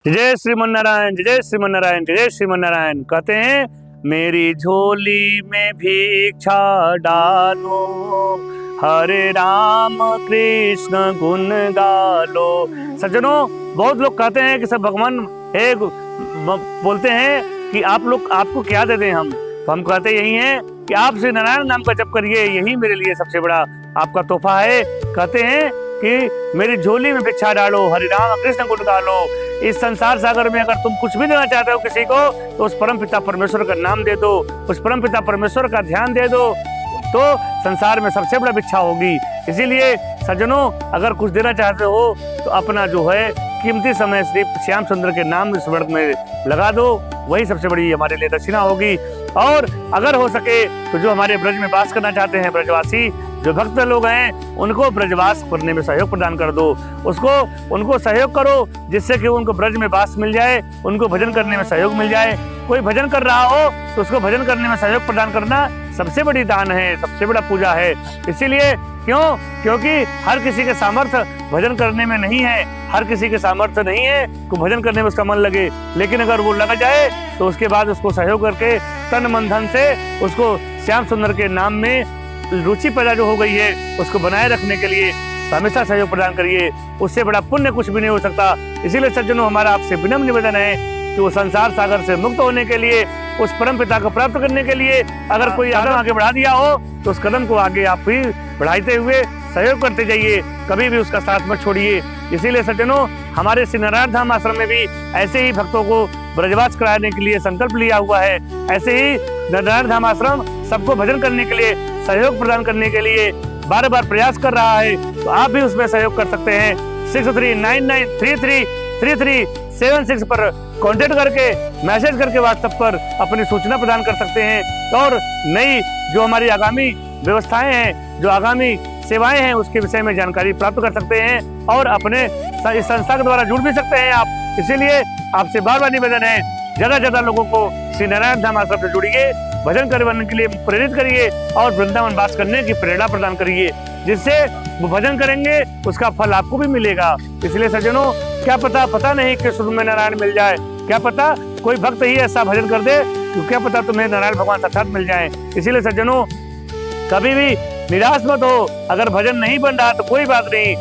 जय श्रीमन नारायण, जय श्रीमन नारायण, जय श्रीमन नारायण। कहते हैं मेरी झोली में भिक्षा डालो, हरे राम कृष्ण गुण गालो। सज्जनों, बहुत लोग कहते हैं कि सब भगवान एक बोलते हैं कि आप लोग आपको क्या दे दें हम, तो हम कहते यही हैं कि आप श्री नारायण नाम का जप करिए, यही मेरे लिए सबसे बड़ा आपका तोहफा है। कहते हैं कि मेरी झोली में भिक्षा डालो, हरि राम कृष्ण गुण गालो। इस संसार सागर में अगर तुम कुछ भी देना चाहते हो किसी को, तो उस परम पिता परमेश्वर का नाम दे दो, उस परम पिता परमेश्वर का ध्यान दे दो, तो संसार में सबसे बड़ा भिक्षा होगी। इसीलिए सज्जनों, अगर कुछ देना चाहते हो तो अपना जो है कीमती समय श्री श्याम सुंदर के नाम स्मरण में लगा दो, वही सबसे बड़ी हमारे लिए दक्षिणा होगी। और अगर हो सके तो जो हमारे ब्रज में वास करना चाहते हैं ब्रजवासी, जो भक्त लोग हैं, उनको ब्रजवास करने में सहयोग प्रदान कर दो, उनको सहयोग करो, जिससे कि उनको ब्रज में वास मिल जाए, उनको भजन करने में सहयोग मिल जाए। कोई भजन कर रहा हो तो उसको भजन करने में सहयोग प्रदान करना सबसे बड़ी दान है, सबसे बड़ा पूजा है। इसीलिए क्योंकि हर किसी के सामर्थ्य भजन करने में नहीं है, हर किसी के सामर्थ्य नहीं है कि भजन करने में उसका मन लगे, लेकिन अगर वो लग जाए तो उसके बाद उसको सहयोग करके तन मन धन से उसको श्याम सुंदर के नाम में रुचि पैदा जो हो गई है उसको बनाए रखने के लिए हमेशा सहयोग प्रदान करिए। उससे बड़ा पुण्य कुछ भी नहीं हो सकता। इसीलिए सज्जनों, हमारा आपसे विनम्र निवेदन है कि वो संसार सागर से मुक्त होने के लिए, उस परम पिता को प्राप्त करने के लिए अगर कोई कदम आगे बढ़ा दिया हो तो उस कदम को आगे आप भी बढ़ाते हुए सहयोग करते जाइए, कभी भी उसका साथ मत छोड़िए। इसीलिए सज्जनों, हमारे श्री नारायण धाम आश्रम में भी ऐसे ही भक्तों को ब्रजवास कराने के लिए संकल्प लिया हुआ है। ऐसे ही नारायण धाम आश्रम सबको भजन करने के लिए, सहयोग प्रदान करने के लिए बार बार प्रयास कर रहा है, तो आप भी उसमें सहयोग कर सकते हैं। 6399333376 पर कांटेक्ट करके, मैसेज करके व्हाट्सएप पर अपनी सूचना प्रदान कर सकते हैं। और नई जो हमारी आगामी व्यवस्थाएं हैं, जो आगामी सेवाएं हैं, उसके विषय में जानकारी प्राप्त कर सकते हैं और अपने इस संस्था के द्वारा जुड़ भी सकते हैं आप। इसीलिए आपसे बार बार निवेदन है, ज्यादा से ज्यादा लोगों को श्री नारायण धाम आश्रम से जुड़िए, भजन करने के लिए प्रेरित करिए और वृंदावन वास करने की प्रेरणा प्रदान करिए, जिससे वो भजन करेंगे उसका फल आपको भी मिलेगा। इसलिए सज्जनों, क्या पता नहीं कि शुरू में नारायण मिल जाए, क्या पता कोई भक्त ही ऐसा भजन कर दे, तो क्या पता तुम्हें नारायण भगवान साक्षात मिल जाए। इसीलिए सज्जनों, कभी भी निराश मत हो। अगर भजन नहीं बन रहा तो कोई बात नहीं,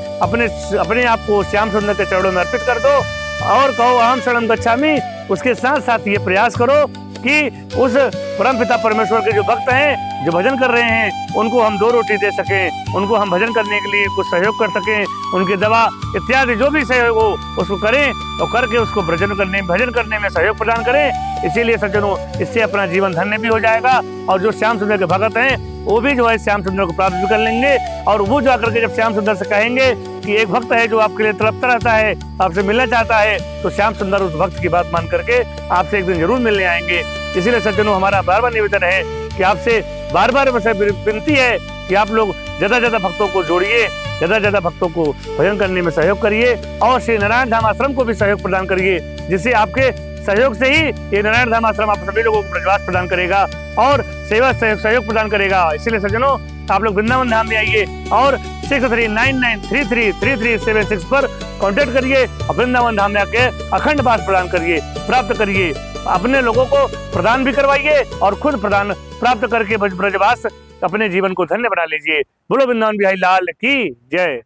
अपने आप को श्याम सुंदर के चरणों में अर्पित कर दो और कहो अहम शरणं गच्छामि। उसके साथ साथ ये प्रयास करो कि उस परम पिता परमेश्वर के जो भक्त हैं, जो भजन कर रहे हैं, उनको हम 2 रोटी दे सकें, उनको हम भजन करने के लिए कुछ सहयोग कर सकें, उनकी दवा इत्यादि जो भी सहयोग हो उसको करें और करके उसको भजन करने में सहयोग प्रदान करें। इसीलिए सज्जनों, इससे अपना जीवन धन्य भी हो जाएगा और जो श्याम सुंदर के भक्त हैं वो भी जो है श्याम सुंदर को प्राप्त भी कर लेंगे। और वो जो आकर के जब श्याम सुंदर से कहेंगे कि एक भक्त है जो आपके लिए तड़पता रहता है, आपसे मिलना चाहता है, तो श्याम सुंदर उस भक्त की बात मान करके आपसे एक दिन जरूर मिलने आएंगे। इसीलिए सज्जनों, हमारा बार बार निवेदन है कि आपसे बार बार विनती है कि आप लोग ज्यादा भक्तों को जोड़िए, ज्यादा भक्तों को भजन करने में सहयोग करिए और श्री नारायण धाम आश्रम को भी सहयोग प्रदान करिए, जिससे आपके सहयोग से ही ये नारायण धाम आश्रम आप सभी लोगों को ब्रजवास प्रदान करेगा और सेवा सहयोग प्रदान करेगा। इसलिए सज्जनों, आप लोग वृंदावन धाम में आइए और 6399333376 पर कांटेक्ट करिए और वृंदावन धाम में आके अखंड वास प्रदान करिए, प्राप्त करिए, अपने लोगों को प्रदान भी करवाइए और खुद प्रदान प्राप्त करके ब्रजवास अपने जीवन को धन्य बना लीजिए। बोलो वृंदावन बिहारी लाल की जय।